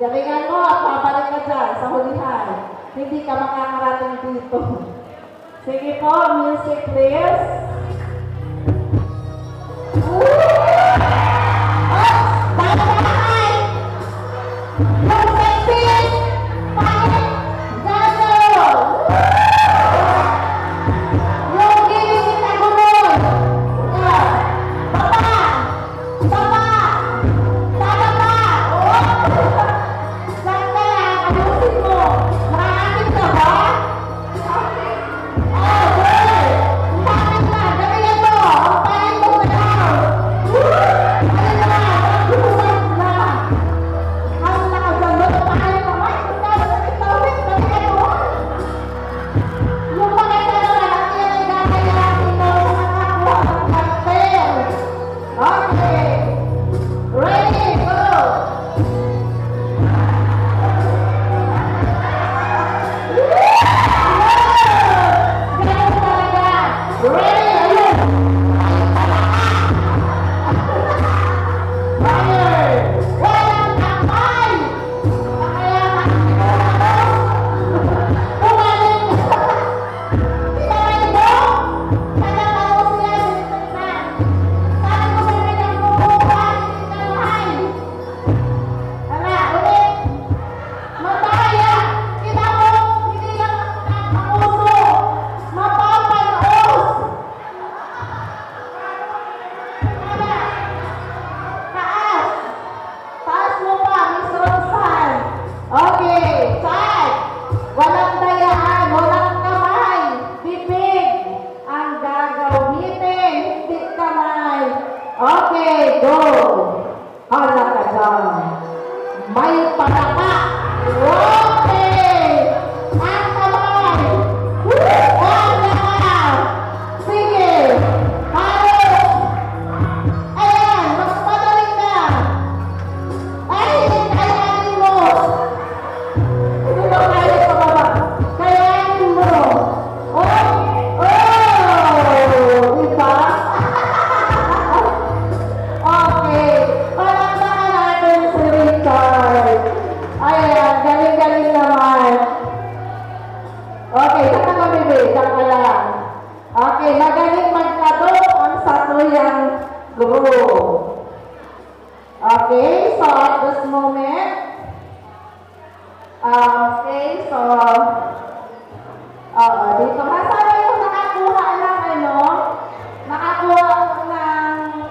Galingan mo at babalik ka dyan sa hulihan. Hindi ka makakarating dito. Sige po, music please. Okay, go! Hala ka dyan. May palaka. Okay! Ang kamay. Hala! Sige! Halos! Ayan, mas madali ka. Ay, kayanin mo. Hindi mo kaya sa baba. Kayanin mo. Oh! Oh! Diba? Okay. Palakpakan natin si Richard. Ayan, galing-galing naman. Okay, saka ka, bebe. Saka lang. Okay, magaling magkado ang satuyang group. Okay, so at this moment, okay, so, dito. Nasaan yung nakakuha ng ano? Nakakuha